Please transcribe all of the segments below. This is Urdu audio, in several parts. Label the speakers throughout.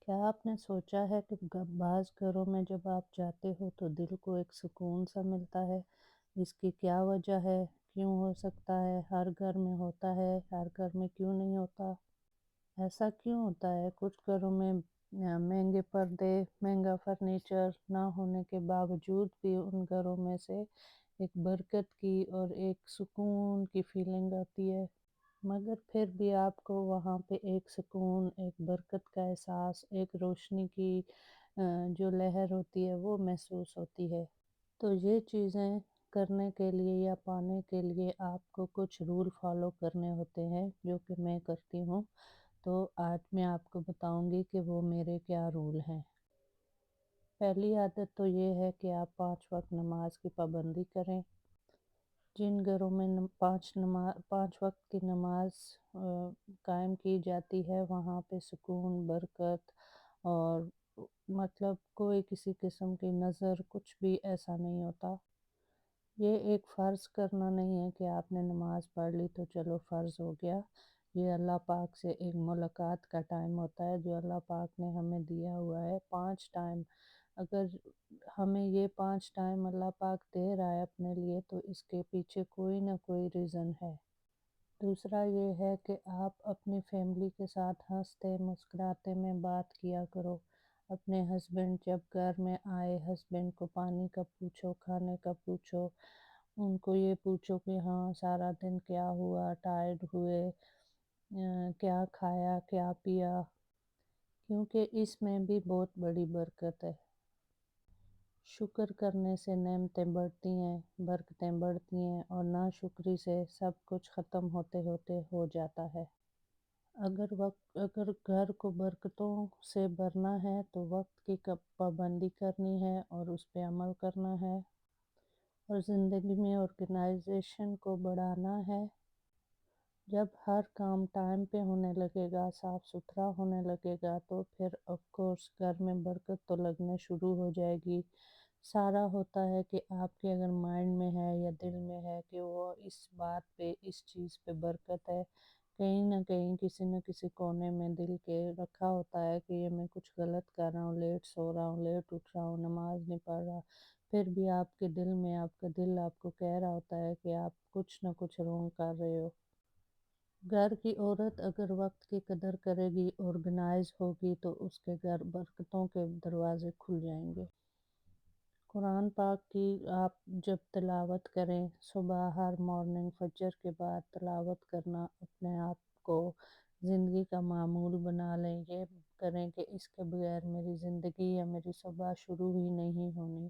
Speaker 1: کیا آپ نے سوچا ہے کہ بعض گھروں میں جب آپ جاتے ہو تو دل کو ایک سکون سا ملتا ہے؟ اس کی کیا وجہ ہے؟ کیوں ہو سکتا ہے ہر گھر میں ہوتا ہے، ہر گھر میں کیوں نہیں ہوتا؟ ایسا کیوں ہوتا ہے کچھ گھروں میں مہنگے پردے، مہنگا فرنیچر نہ ہونے کے باوجود بھی ان گھروں میں سے ایک برکت کی اور ایک سکون کی فیلنگ آتی ہے، مگر پھر بھی آپ کو وہاں پہ ایک سکون، ایک برکت کا احساس، ایک روشنی کی جو لہر ہوتی ہے وہ محسوس ہوتی ہے۔ تو یہ چیزیں کرنے کے لیے یا پانے کے لیے آپ کو کچھ رول فالو کرنے ہوتے ہیں جو کہ میں کرتی ہوں۔ تو آج میں آپ کو بتاؤں گی کہ وہ میرے کیا رول ہیں۔ پہلی عادت تو یہ ہے کہ آپ 5 وقت نماز کی پابندی کریں۔ جن گھروں میں پانچ وقت کی نماز قائم کی جاتی ہے وہاں پہ سکون، برکت اور مطلب کوئی کسی قسم کی نظر کچھ بھی ایسا نہیں ہوتا۔ یہ ایک فرض کرنا نہیں ہے کہ آپ نے نماز پڑھ لی تو چلو فرض ہو گیا۔ یہ اللہ پاک سے ایک ملاقات کا ٹائم ہوتا ہے جو اللہ پاک نے ہمیں دیا ہوا ہے 5 ٹائم۔ اگر ہمیں یہ 5 ٹائم اللہ پاک دے رہا ہے اپنے لیے تو اس کے پیچھے کوئی نہ کوئی ریزن ہے۔ دوسرا یہ ہے کہ آپ اپنی فیملی کے ساتھ ہنستے مسکراتے میں بات کیا کرو۔ اپنے ہسبینڈ جب گھر میں آئے، ہسبینڈ کو پانی کا پوچھو، کھانے کا پوچھو، ان کو یہ پوچھو کہ ہاں سارا دن کیا ہوا، ٹائرڈ ہوئے، کیا کھایا کیا پیا، کیونکہ اس میں بھی بہت بڑی برکت ہے۔ شکر کرنے سے نعمتیں بڑھتی ہیں، برکتیں بڑھتی ہیں، اور ناشکری سے سب کچھ ختم ہوتے ہوتے ہو جاتا ہے۔ اگر گھر کو برکتوں سے بھرنا ہے تو وقت کی پابندی کرنی ہے اور اس پہ عمل کرنا ہے، اور زندگی میں آرگنائزیشن کو بڑھانا ہے۔ جب ہر کام ٹائم پہ ہونے لگے گا، صاف ستھرا ہونے لگے گا تو پھر آف کورس گھر میں برکت تو لگنے شروع ہو جائے گی۔ سارا ہوتا ہے کہ آپ کے اگر مائنڈ میں ہے یا دل میں ہے کہ وہ اس بات پہ، اس چیز پہ برکت ہے، کہیں نہ کہیں کسی نہ کسی کونے میں دل کے رکھا ہوتا ہے کہ یہ میں کچھ غلط کر رہا ہوں، لیٹ سو رہا ہوں، لیٹ اٹھ رہا ہوں، نماز نہیں پڑھ رہا، پھر بھی آپ کے دل میں آپ کا دل آپ کو کہہ رہا ہوتا ہے کہ آپ کچھ نہ کچھ رونگ کر رہے ہو۔ گھر کی عورت اگر وقت کی قدر کرے گی، آرگنائز ہوگی، تو اس کے گھر برکتوں کے دروازے کھل جائیں گے۔ قرآن پاک کی آپ جب تلاوت کریں، صبح ہر مارننگ فجر کے بعد تلاوت کرنا اپنے آپ کو زندگی کا معمول بنا لیں۔ یہ کریں کہ اس کے بغیر میری زندگی یا میری صبح شروع ہی نہیں ہونی۔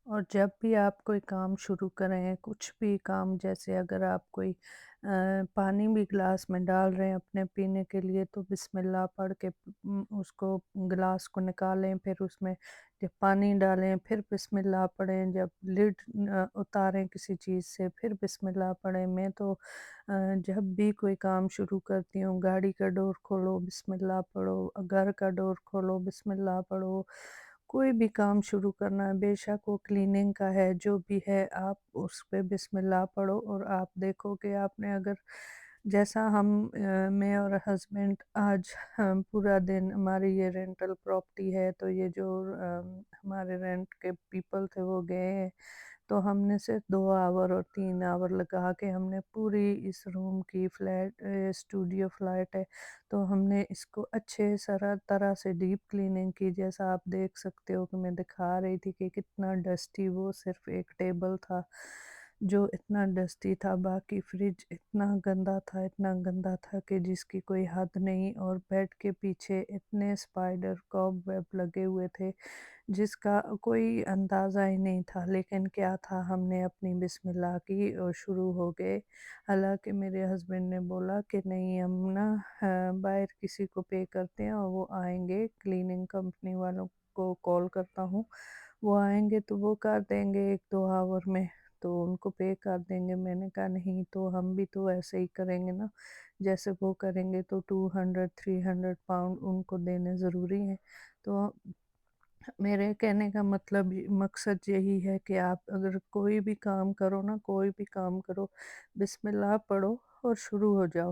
Speaker 1: اور جب بھی آپ کوئی کام شروع کریں، کچھ بھی کام، جیسے اگر آپ کوئی پانی بھی گلاس میں ڈال رہے ہیں اپنے پینے کے لیے تو بسم اللہ پڑھ کے اس کو گلاس کو نکالیں، پھر اس میں جب پانی ڈالیں پھر بسم اللہ پڑھیں، جب لڈ اتاریں کسی چیز سے پھر بسم اللہ پڑھیں۔ میں تو جب بھی کوئی کام شروع کرتی ہوں، گاڑی کا ڈور کھولو بسم اللہ پڑھو، گھر کا ڈور کھولو بسم اللہ پڑھو، کوئی بھی کام شروع کرنا ہے، بے شک وہ کلیننگ کا ہے، جو بھی ہے آپ اس پہ بسم اللہ پڑھو، اور آپ دیکھو کہ آپ نے اگر جیسا میں اور ہسبینڈ آج پورا دن، ہماری یہ رینٹل پراپرٹی ہے تو یہ جو ہمارے رینٹ کے پیپل تھے وہ گئے ہیں، تو ہم نے صرف 2 آور اور 3 آور لگا کے ہم نے پوری اس روم کی اسٹوڈیو فلیٹ ہے تو ہم نے اس کو اچھے طرح سے ڈیپ کلیننگ کی، جیسا آپ دیکھ سکتے ہو کہ میں دکھا رہی تھی کہ کتنا ڈسٹی، وہ صرف ایک ٹیبل تھا جو اتنا ڈسٹی تھا، باقی فریج اتنا گندا تھا، اتنا گندا تھا کہ جس کی کوئی حد نہیں، اور بیڈ کے پیچھے اتنے اسپائڈر کاب ویب لگے ہوئے تھے جس کا کوئی اندازہ ہی نہیں تھا، لیکن کیا تھا، ہم نے اپنی بسم اللہ کی اور شروع ہو گئے۔ حالانکہ میرے ہسبینڈ نے بولا کہ نہیں، ہم نا باہر کسی کو پے کرتے ہیں اور وہ آئیں گے، کلیننگ کمپنی والوں کو کال کرتا ہوں، وہ آئیں گے تو وہ کر دیں گے 1-2 آور میں، تو ان کو پے کر دیں گے۔ میں نے کہا نہیں، تو ہم بھی تو ایسے ہی کریں گے نا، جیسے وہ کریں گے تو 200-300 پاؤنڈ ان کو دینے ضروری ہیں۔ تو میرے کہنے کا مقصد یہی ہے کہ آپ اگر کوئی بھی کام کرو نا، کوئی بھی کام کرو، بسم اللہ پڑھو اور شروع ہو جاؤ۔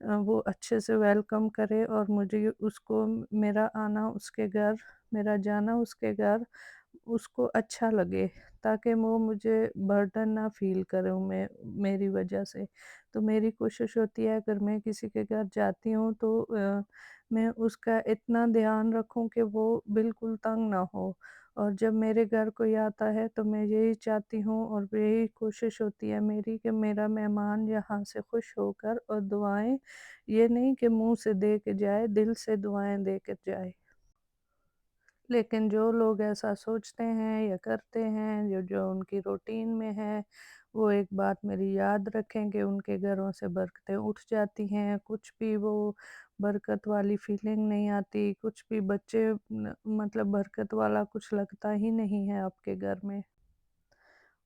Speaker 1: وہ اچھے سے ویلکم کرے اور مجھے اس کو میرا آنا اس کے گھر، میرا جانا اس کے گھر اس کو اچھا لگے، تاکہ وہ مجھے برڈن نہ فیل کروں میری وجہ سے۔ تو میری کوشش ہوتی ہے اگر میں کسی کے گھر جاتی ہوں تو میں اس کا اتنا دھیان رکھوں کہ وہ بالکل تنگ نہ ہو، اور جب میرے گھر کوئی آتا ہے تو میں یہی چاہتی ہوں اور یہی کوشش ہوتی ہے میری کہ میرا مہمان یہاں سے خوش ہو کر اور دعائیں، یہ نہیں کہ منہ سے دے کے جائے، دل سے دعائیں دے کے جائے۔ لیکن جو لوگ ایسا سوچتے ہیں یا کرتے ہیں، جو ان کی روٹین میں ہے، وہ ایک بات میری یاد رکھیں کہ ان کے گھروں سے برکتیں اٹھ جاتی ہیں، کچھ بھی وہ برکت والی فیلنگ نہیں آتی، کچھ بھی بچے مطلب برکت والا کچھ لگتا ہی نہیں ہے آپ کے گھر میں۔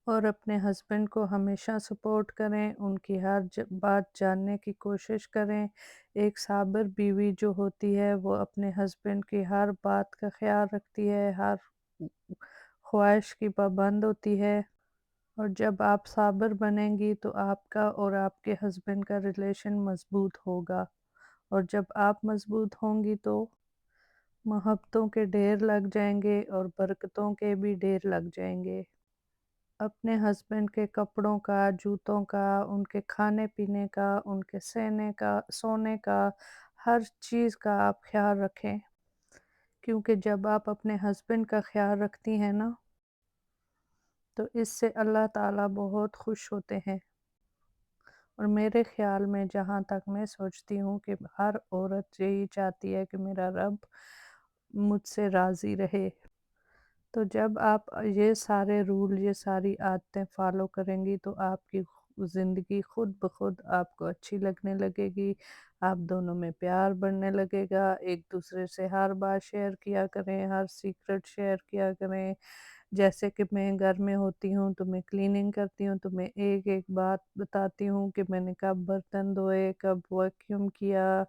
Speaker 1: اور اپنے ہسبینڈ کو ہمیشہ سپورٹ کریں، ان کی ہر بات جاننے کی کوشش کریں۔ ایک صابر بیوی جو ہوتی ہے وہ اپنے ہسبینڈ کی ہر بات کا خیال رکھتی ہے، ہر خواہش کی پابند ہوتی ہے، اور جب آپ صابر بنیں گی تو آپ کا اور آپ کے ہسبینڈ کا ریلیشن مضبوط ہوگا، اور جب آپ مضبوط ہوں گی تو محبتوں کے ڈھیر لگ جائیں گے اور برکتوں کے بھی ڈھیر لگ جائیں گے۔ اپنے ہسبینڈ کے کپڑوں کا، جوتوں کا، ان کے کھانے پینے کا، ان کے سونے کا، ہر چیز کا آپ خیال رکھیں، کیونکہ جب آپ اپنے ہسبینڈ کا خیال رکھتی ہیں نا تو اس سے اللہ تعالیٰ بہت خوش ہوتے ہیں۔ اور میرے خیال میں جہاں تک میں سوچتی ہوں کہ ہر عورت یہی چاہتی ہے کہ میرا رب مجھ سے راضی رہے۔ تو جب آپ یہ سارے رول، یہ ساری عادتیں فالو کریں گی تو آپ کی زندگی خود بخود آپ کو اچھی لگنے لگے گی، آپ دونوں میں پیار بڑھنے لگے گا، ایک دوسرے سے ہر بات شیئر کیا کریں، ہر سیکرٹ شیئر کیا کریں۔ جیسے کہ میں گھر میں ہوتی ہوں تو میں کلیننگ کرتی ہوں تو میں ایک ایک بات بتاتی ہوں کہ میں نے کب برتن دھوئے، کب ویکیوم کیا،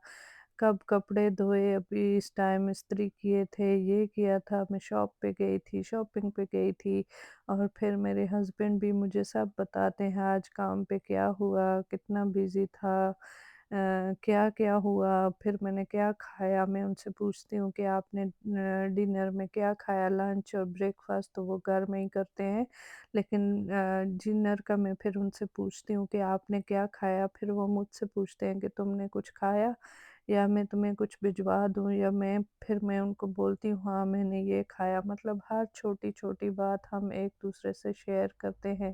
Speaker 1: کب کپڑے دھوئے، ابھی اس ٹائم استری کیے تھے، یہ کیا تھا، میں شاپ پہ گئی تھی، شاپنگ پہ گئی تھی، اور پھر میرے ہسبینڈ بھی مجھے سب بتاتے ہیں آج کام پہ کیا ہوا، کتنا بیزی تھا، کیا کیا ہوا، پھر میں نے کیا کھایا۔ میں ان سے پوچھتی ہوں کہ آپ نے ڈنر میں کیا کھایا، لنچ اور بریک فاسٹ تو وہ گھر میں ہی کرتے ہیں، لیکن ڈنر کا میں پھر ان سے پوچھتی ہوں کہ آپ نے کیا کھایا، پھر وہ مجھ سے پوچھتے ہیں کہ تم نے کچھ کھایا یا میں تمہیں کچھ بھجوا دوں، یا پھر میں ان کو بولتی ہوں ہاں میں نے یہ کھایا۔ مطلب ہر چھوٹی چھوٹی بات ہم ایک دوسرے سے شیئر کرتے ہیں۔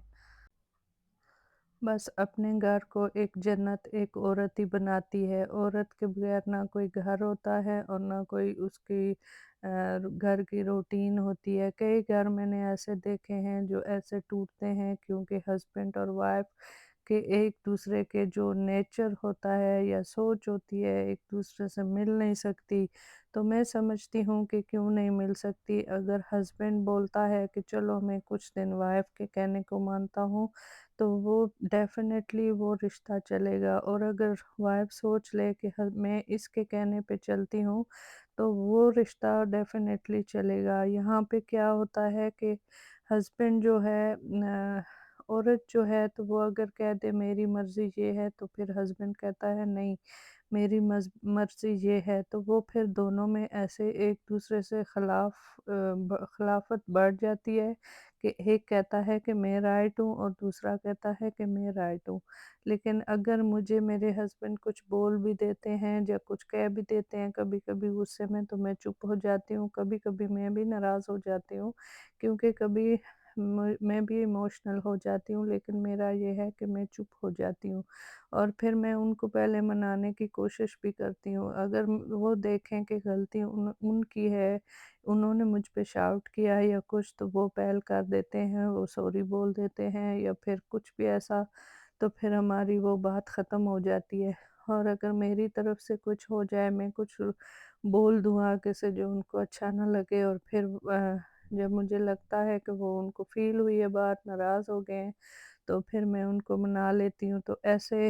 Speaker 1: بس اپنے گھر کو ایک جنت ایک عورت ہی بناتی ہے، عورت کے بغیر نہ کوئی گھر ہوتا ہے اور نہ کوئی اس کی گھر کی روٹین ہوتی ہے۔ کئی گھر میں نے ایسے دیکھے ہیں جو ایسے ٹوٹتے ہیں کیونکہ ہسبینڈ اور وائف کے ایک دوسرے کے جو نیچر ہوتا ہے یا سوچ ہوتی ہے ایک دوسرے سے مل نہیں سکتی۔ تو میں سمجھتی ہوں کہ کیوں نہیں مل سکتی، اگر ہسبینڈ بولتا ہے کہ چلو میں کچھ دن وائف کے کہنے کو مانتا ہوں تو وہ ڈیفینیٹلی وہ رشتہ چلے گا، اور اگر وائف سوچ لے کہ میں اس کے کہنے پہ چلتی ہوں تو وہ رشتہ ڈیفینیٹلی چلے گا۔ یہاں پہ کیا ہوتا ہے کہ ہسبینڈ جو ہے عورت جو ہے تو وہ اگر کہہ دے میری مرضی یہ ہے تو پھر ہسبینڈ کہتا ہے نہیں میری مرضی یہ ہے، تو وہ پھر دونوں میں ایسے ایک دوسرے سے خلافت بڑھ جاتی ہے کہ ایک کہتا ہے کہ میں رائٹ ہوں اور دوسرا کہتا ہے کہ میں رائٹ ہوں۔ لیکن اگر مجھے میرے ہسبینڈ کچھ بول بھی دیتے ہیں یا کچھ کہہ بھی دیتے ہیں کبھی کبھی غصے میں، تو میں چپ ہو جاتی ہوں، کبھی کبھی میں بھی ناراض ہو جاتی ہوں کیونکہ کبھی میں بھی ایموشنل ہو جاتی ہوں، لیکن میرا یہ ہے کہ میں چپ ہو جاتی ہوں اور پھر میں ان کو پہلے منانے کی کوشش بھی کرتی ہوں۔ اگر وہ دیکھیں کہ غلطی ان کی ہے، انہوں نے مجھ پہ شاؤٹ کیا یا کچھ، تو وہ پہل کر دیتے ہیں، وہ سوری بول دیتے ہیں یا پھر کچھ بھی ایسا، تو پھر ہماری وہ بات ختم ہو جاتی ہے۔ اور اگر میری طرف سے کچھ ہو جائے، میں کچھ بول دوں آگے سے جو ان کو اچھا نہ لگے، اور پھر جب مجھے لگتا ہے کہ وہ ان کو فیل ہوئی ہے بات، ناراض ہو گئے ہیں، تو پھر میں ان کو منا لیتی ہوں۔ تو ایسے